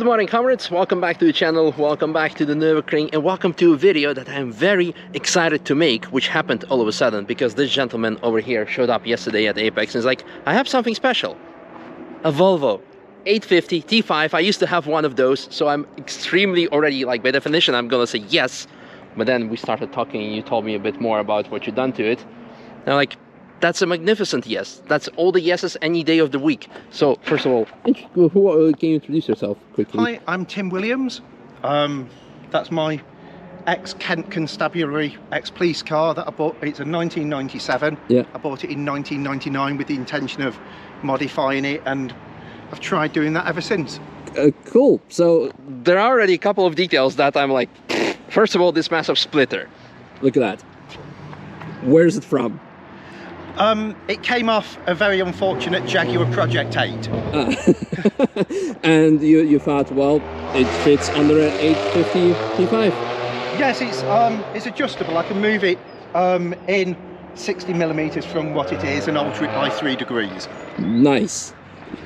morning, comrades. Welcome back to the channel, welcome back to the Nürburgring, and welcome to a video that I'm very excited to make, which happened all of a sudden because this gentleman over here showed up yesterday at Apex and is like, I have something special. A Volvo 850 T5. I used to have one of those, so I'm extremely already, like, by definition, I'm gonna say yes. But then we started talking and you told me a bit more about what you've done to it. And I'm like, that's a magnificent yes. That's all the yeses any day of the week. So, first of all, can you introduce yourself quickly? Hi, I'm Tim Williams. That's my ex-Kent Constabulary, ex-police car that I bought. It's a 1997. Yeah. I bought it in 1999 with the intention of modifying it, and I've tried doing that ever since. Cool. So, there are already a couple of details that I'm like, first of all, this massive splitter. Look at that. Where's it from? It came off a very unfortunate Jaguar Project 8. And you thought, well, it fits under an 850 T5. Yes, it's adjustable. I can move it in 60 millimeters from what it is and alter it by 3 degrees. Nice.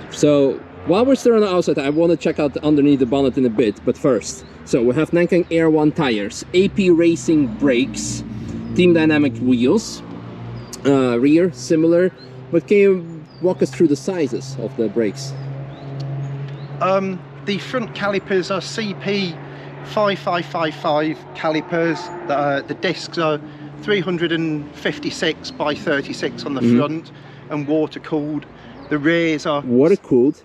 So while we're still on the outside, I want to check out underneath the bonnet in a bit, but first, so we have Nankang Air 1 tires, Racing brakes, Team Dynamic wheels, rear similar, but can you walk us through the sizes of the brakes? The front calipers are CP 5555 calipers. The discs are 356 by 36 on the front and water cooled. The rears are water cooled.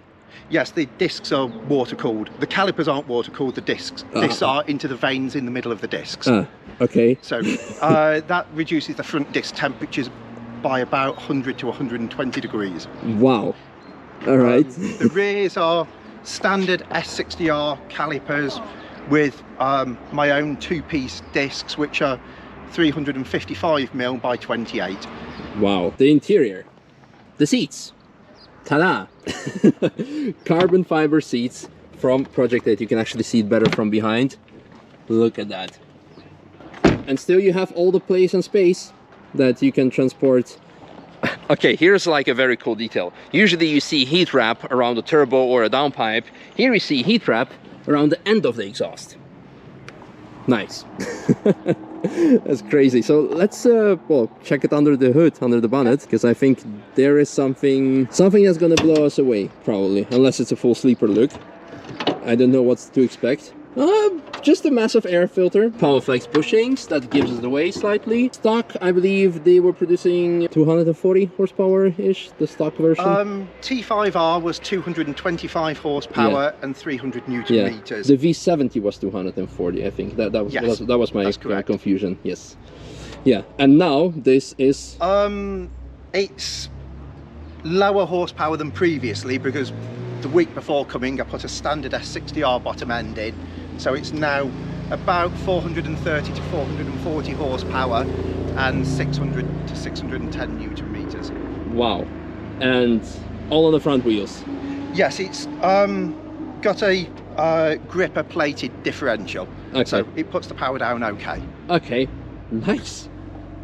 Yes, the discs are water cooled. The calipers aren't water cooled. The discs are into the veins in the middle of the discs. Okay. So that reduces the front disc temperatures by about 100 to 120 degrees. Wow. All right. The rears are standard S60R calipers with my own 2-piece discs, which are 355mm by 28. Wow. The interior, the seats. Ta-da! Carbon fiber seats from Project 8. You can actually see it better from behind. Look at that. And still you have all the place and space that you can transport. Okay, here's like a very cool detail. Usually you see heat wrap around a turbo or a downpipe. Here you see heat wrap around the end of the exhaust. Nice. That's crazy. So let's well, check it under the hood, under the bonnet, because I think there is something that's gonna blow us away, probably, unless it's a full sleeper look. I don't know what to expect. Just a massive air filter, Powerflex bushings, that gives us away slightly. Stock, I believe they were producing 240 horsepower-ish, the stock version. T5R was 225 horsepower and 300 newton meters. The V70 was 240, I think. That was my confusion. Yes. Yeah, and now this is... it's lower horsepower than previously because the week before coming I put a standard S60R bottom end in. So it's now about 430 to 440 horsepower and 600 to 610 newton meters. Wow. And all on the front wheels? Yes, it's got a gripper plated differential. Okay. So it puts the power down okay. Okay, nice.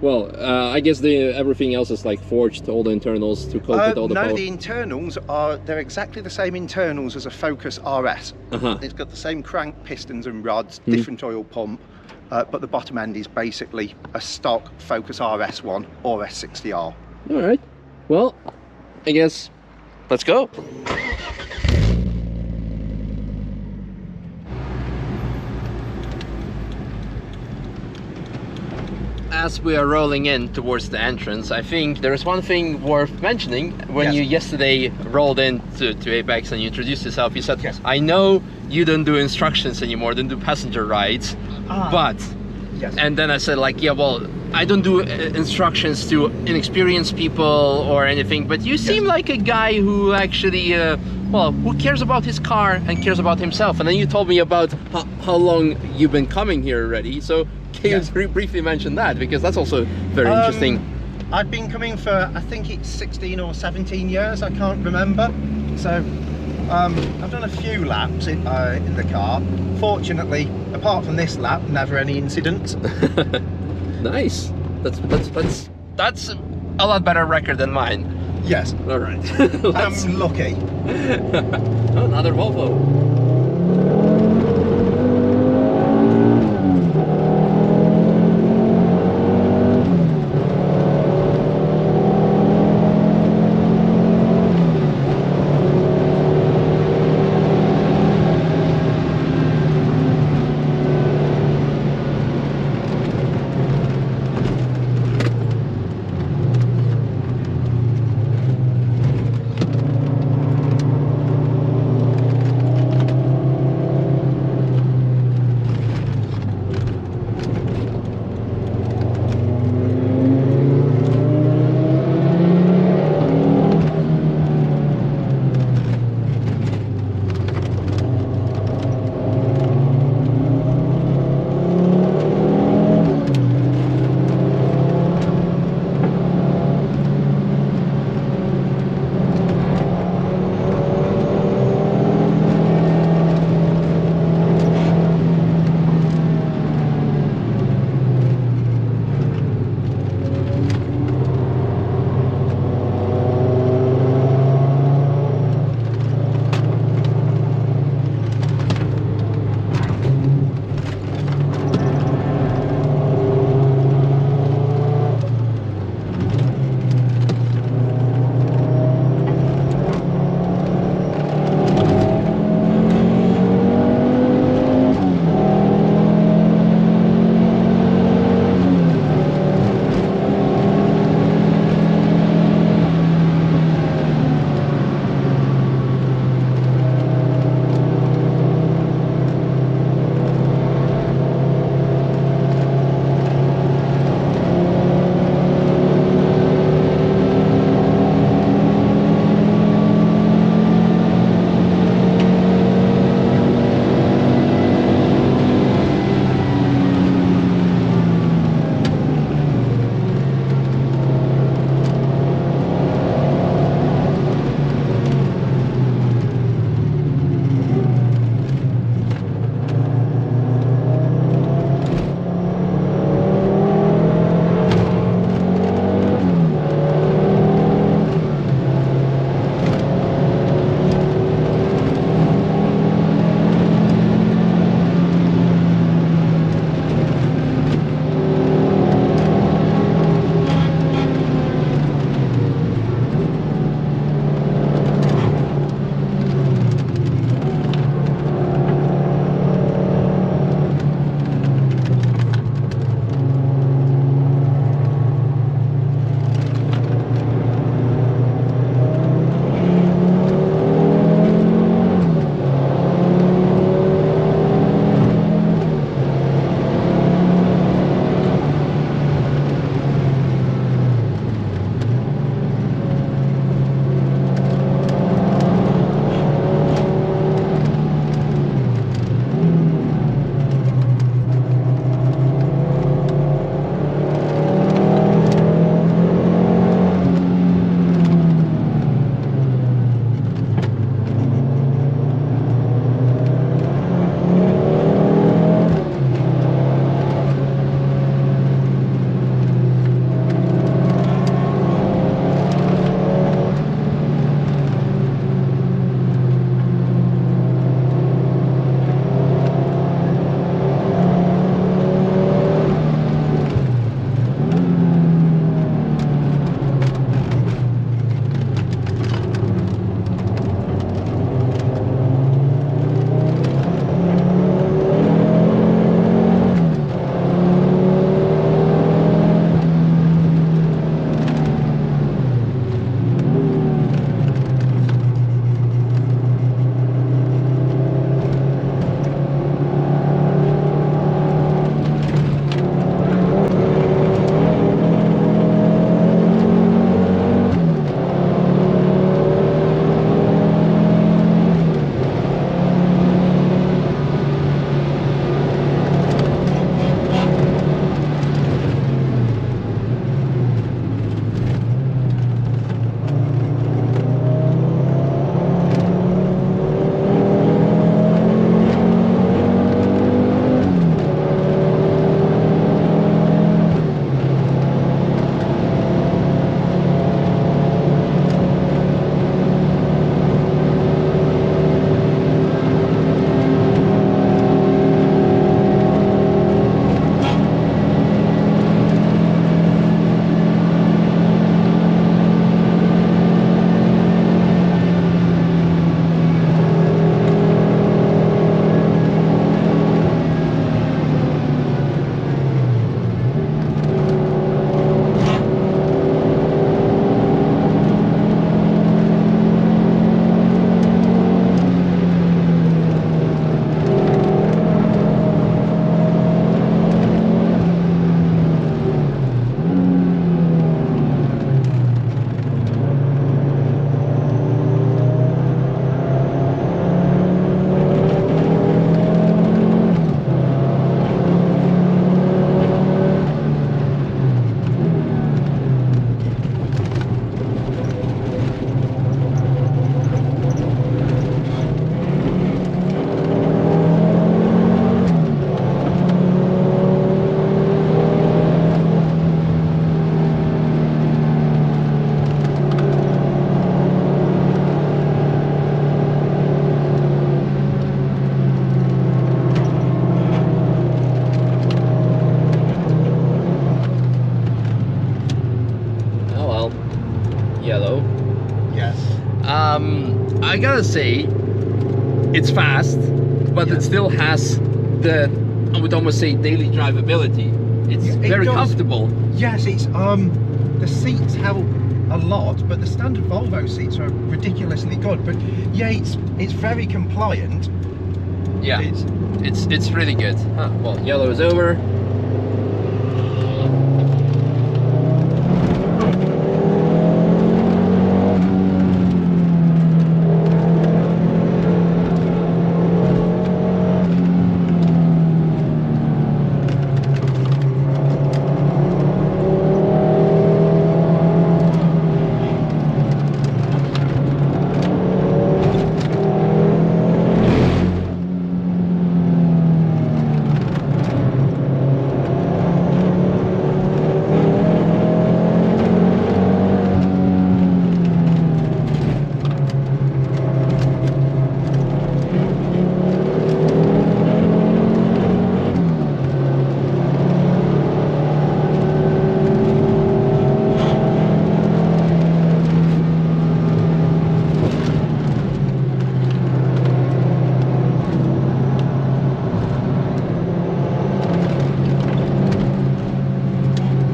Well, I guess everything else is like forged, all the internals to cope with all the power. No, the internals they're exactly the same internals as a Focus RS. It's got the same crank, pistons and rods, different oil pump, but the bottom end is basically a stock Focus RS1 or S60R. All right, well, I guess let's go. As we are rolling in towards the entrance, I think there is one thing worth mentioning. When you yesterday rolled in to Apex and you introduced yourself, you said, I know you don't do instructions anymore, don't do passenger rides, but... And then I said, like, yeah, well, I don't do instructions to inexperienced people or anything, but you seem like a guy who actually, well, who cares about his car and cares about himself. And then you told me about how long you've been coming here already, so can you briefly mention that, because that's also very interesting. I've been coming for, I think it's 16 or 17 years, I can't remember. So I've done a few laps in the car. Fortunately, apart from this lap, never any incidents. Nice. That's a lot better record than mine. Yes. All right. I'm lucky. Another Volvo. I gotta say, it's fast, but it still has the, I would almost say, daily drivability. It's very comfortable. Yes, it's the seats help a lot, but the standard Volvo seats are ridiculously good. But yeah, it's very compliant. Yeah, it's really good. Well, yellow is over.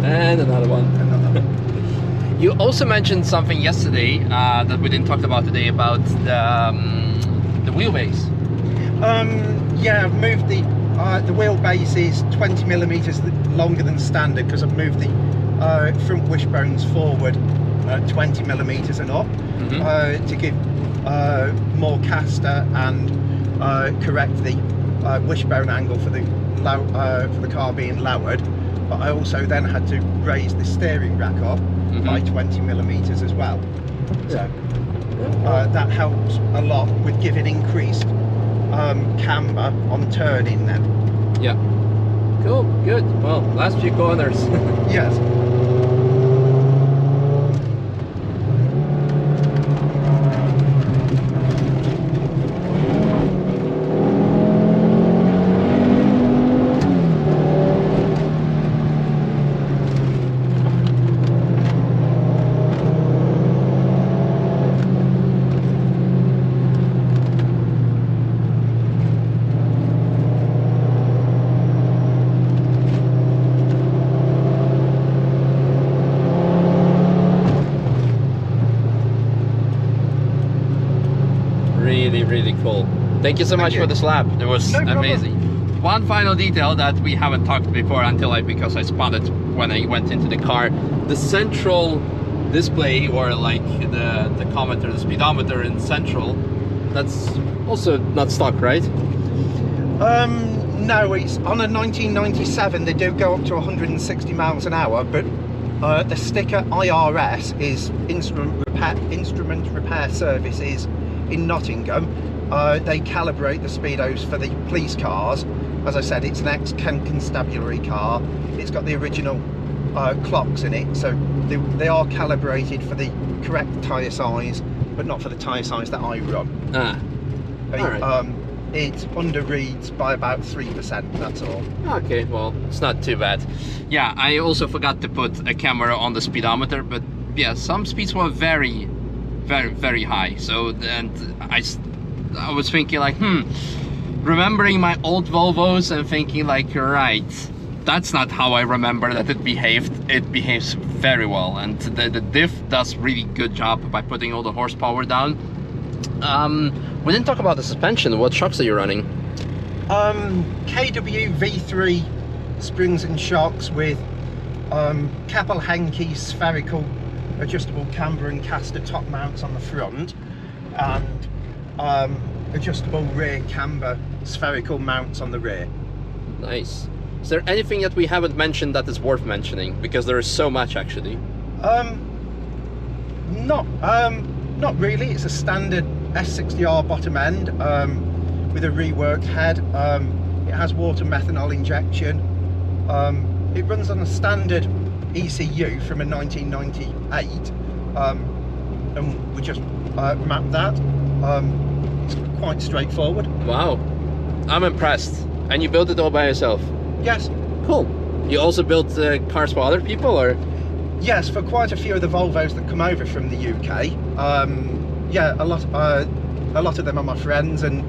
And another one. You also mentioned something yesterday that we didn't talk about today about the wheelbase. Yeah, I've moved the wheelbase is 20 millimeters longer than standard because I've moved the front wishbones forward 20 millimeters and up to give more caster and correct the wishbone angle for the car being lowered. But I also then had to raise the steering rack up by 20 millimeters as well. So that helps a lot with giving increased camber on turning then. Yeah. Cool, good. Well, last few corners. Yes. Really cool. Thank you so much for this lap. It was amazing. One final detail that we haven't talked before because I spotted when I went into the car. The central display, or like the tachometer, the speedometer in central, that's also not stock, right? No, it's on a 1997. They do go up to 160 miles an hour, but the sticker IRS is Instrument Repair Services in Nottingham. They calibrate the speedos for the police cars. As I said, it's an ex-constabulary car. It's got the original clocks in it, so they are calibrated for the correct tyre size, but not for the tyre size that I run. It underreads by about 3%, that's all. Okay, well, it's not too bad. Yeah, I also forgot to put a camera on the speedometer, but yeah, some speeds were very high. So, and I was thinking like, remembering my old Volvos and thinking like, right, that's not how I remember that it behaved. It behaves very well, and the diff does really good job by putting all the horsepower down. We didn't talk about the suspension. What shocks are you running? KW V3 springs and shocks with Keppel Henke spherical adjustable camber and caster top mounts on the front, and adjustable rear camber spherical mounts on the rear. Nice. Is there anything that we haven't mentioned that is worth mentioning? Because there is so much actually. Not really. It's a standard S60R bottom end with a reworked head. It has water methanol injection. It runs on a standard ECU from a 1998, and we just mapped that. It's quite straightforward. Wow, I'm impressed. And you built it all by yourself? Yes. Cool. You also built cars for other people, or? Yes, for quite a few of the Volvos that come over from the UK. yeah, a lot of them are my friends, and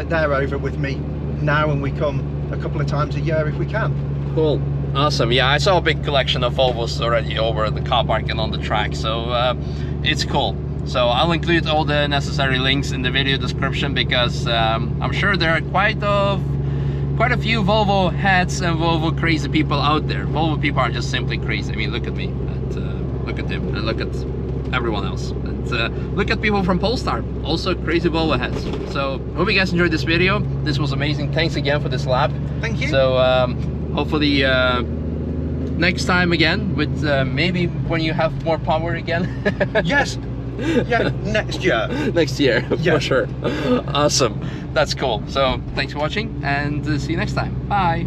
they're over with me now, and we come a couple of times a year if we can. Cool. Awesome. Yeah, I saw a big collection of Volvos already over at the car park and on the track, so it's cool. So I'll include all the necessary links in the video description, because I'm sure there are quite a few Volvo heads and Volvo crazy people out there. Volvo people are just simply crazy. I mean, look at me, and look at him, and look at everyone else, and look at people from Polestar, also crazy Volvo heads. So hope you guys enjoyed this video. This was amazing. Thanks again for this lap. Thank you. So hopefully next time again, with maybe when you have more power again. Yes. Yeah, next year. Next year, yeah. For sure. Awesome. That's cool. So thanks for watching, and see you next time. Bye.